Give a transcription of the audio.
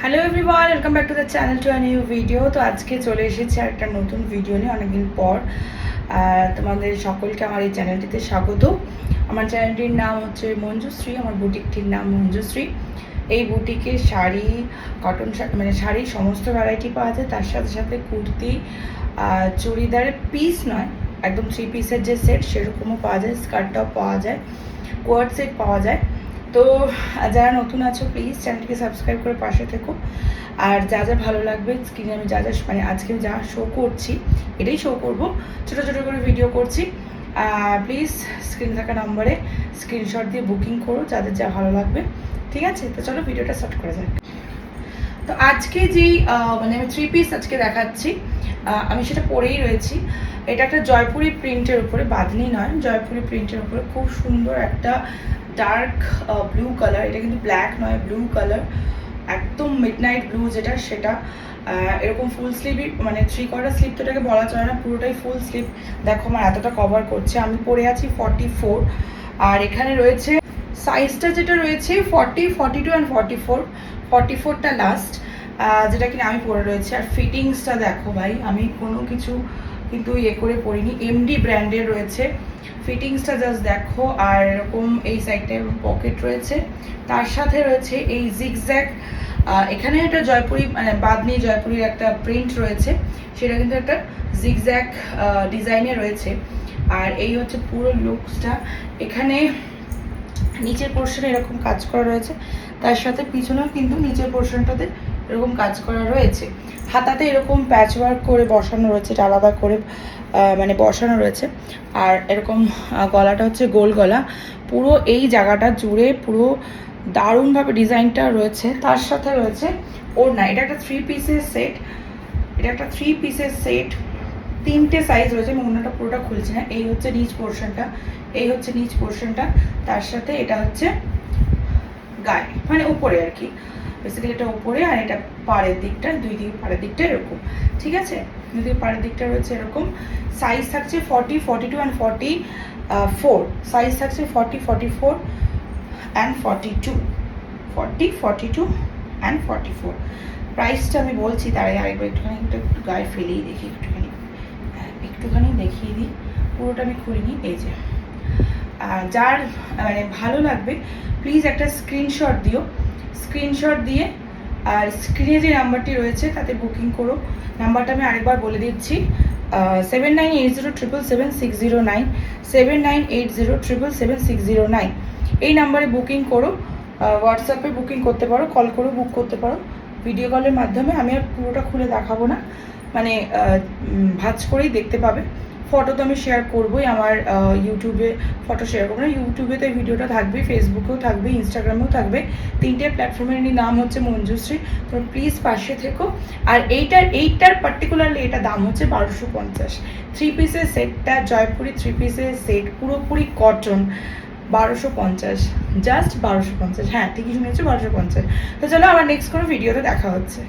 Hello everyone, welcome back to the channel to a new video. তো আজকে চলে এসেছি একটা নতুন ভিডিও নিয়ে অনেকদিন পর। তোমাদের সকলকে আমার এই চ্যানেলটিতে স্বাগত। আমার চ্যানেলটির নাম হচ্ছে মঞ্জুশ্রী, আমার বুটিকটির নাম মঞ্জুশ্রী। এই বুটিকে শাড়ি, কটন মানে শাড়ির সমস্ত ভ্যারাইটি পাওয়া যায়, তার সাথে সাথে কুর্তি, চুড়িদারের পিস নয়, একদম 3 পিসের যে সেট সেরকমও পাওয়া যায়, স্কার্টটাও পাওয়া যায়, কোয়ার্ড সেট পাওয়া যায়। তো যারা নতুন আছো প্লিজ চ্যানেলটিকে সাবস্ক্রাইব করে পাশে থেকো। আর যা যা ভালো লাগবে স্ক্রিনে আমি যা যা মানে আজকে যা শো করছি এটাই শো করবো, ছোটো ছোটো করে ভিডিও করছি। প্লিজ স্ক্রিনে থাকা নম্বরে স্ক্রিনশট দিয়ে বুকিং করো যাদের যা ভালো লাগবে, ঠিক আছে? তো চলো ভিডিওটা স্টার্ট করা যাক। তো আজকে যেই মানে আমি 3 পিস আজকে দেখাচ্ছি, আমি সেটা পরেই রয়েছি। এটা একটা জয়পুরি প্রিন্টের উপরে, বাঁধনি নয়, জয়পুরি প্রিন্টের উপরে খুব সুন্দর একটা ডার্ক ব্লু কালার। এটা কিন্তু ব্ল্যাক নয়, ব্লু কালার, একদম মিডনাইট ব্লু যেটা সেটা। এরকম ফুল স্লিভই, মানে 3/4 স্লিভ তো এটাকে বলা চলে না, পুরোটাই ফুল স্লিভ। দেখো আমার এতটা কভার করছে। আমি পরে আছি 44, আর এখানে রয়েছে সাইজটা যেটা রয়েছে 40, 42 অ্যান্ড 44। 44টা লাস্ট, যেটা কিনা আমি পরে রয়েছে। আর ফিটিংসটা দেখো ভাই, আমি কোনো কিছু কিন্তু ইয়ে করে পরিনি, এমডি ব্র্যান্ডের রয়েছে। ফিটিংসটা জাস্ট দেখো। আর এরকম এই সাইডটা পকেট রয়েছে, তার সাথে রয়েছে এই জিগজ্যাগ। এখানে একটা জয়পুরি মানে বাঁধনি জয়পুরির একটা প্রিন্ট রয়েছে, সেটা কিন্তু একটা জিগজ্যাগ ডিজাইনে রয়েছে। আর এই হচ্ছে পুরো লুকসটা। এখানে নিচের পোর্শনে এরকম কাজ করা রয়েছে, তার সাথে পিছনেও কিন্তু নিচের পোর্শনটাতে এরকম কাজ করা রয়েছে। হাতাতে এরকম প্যাচ ওয়ার্ক করে বসানো রয়েছে, এটা আলাদা করে মানে বসানো রয়েছে। আর এরকম গলাটা হচ্ছে গোল গলা, পুরো এই জায়গাটা জুড়ে পুরো দারুণভাবে ডিজাইনটা রয়েছে। তার সাথে রয়েছে ওড়না। এটা একটা 3 পিসের সেট, এটা একটা 3 পিসের সেট, 3টে সাইজ রয়েছে। আমি ওড়নাটা পুরোটা খুলছি না। এই হচ্ছে নিচ পোর্শনটা, এই হচ্ছে নিচ পোর্শনটা, তার সাথে এটা হচ্ছে গায়ে মানে উপরে আর কি, বেসিক্যালি এটা উপরে। আর এটা পাড়ের দিকটা, দুই দিকে পাড়ের দিকটা এরকম, ঠিক আছে? দুই দিকে পাড়ের দিকটা রয়েছে এরকম। সাইজ থাকছে 40, 42 অ্যান্ড 44। সাইজ থাকছে 40, 44 অ্যান্ড 42, 40, 42 অ্যান্ড 44। প্রাইসটা আমি বলছি তার আগে আরেকবার একটুখানি একটু গায়ে ফেলেই দেখি, একটুখানি দেখিয়ে দিই। পুরোটা আমি খুলিনি। এই যে যার মানে ভালো লাগবে প্লিজ একটা স্ক্রিনশট দিও, স্ক্রিনশট দিয়ে আর স্ক্রিনে যে নাম্বারটি রয়েছে তাতে বুকিং করো। নাম্বারটা আমি আরেকবার বলে দিচ্ছি, 7980777609, 7980777609। এই নাম্বারে বুকিং করো। হোয়াটসঅ্যাপে বুকিং করতে পারো, কল করেও বুক করতে পারো, ভিডিও কলের মাধ্যমে। আমি আর পুরোটা খুলে দেখাবো না, মানে ভাঁজ করেই দেখতে পাবে। ফটো তো আমি শেয়ার করবোই, আমার ইউটিউবে ফটো শেয়ার করবো না, ইউটিউবেতে ভিডিওটা থাকবে, ফেসবুকেও থাকবে, ইনস্টাগ্রামেও থাকবে। 3টে প্ল্যাটফর্মের নাম হচ্ছে মঞ্জুশ্রী। তো প্লিজ পাশে থেকো। আর এইটার পার্টিকুলারলি এটা দাম হচ্ছে 1250। 3 পিসের সেটটা, জয়পুরি 3 পিসের সেট, পুরোপুরি কটন, 1250, জাস্ট 1250। হ্যাঁ ঠিকই শুনেছো, 1250। তো চলো আমার নেক্সট কোনো ভিডিওতে দেখা হচ্ছে।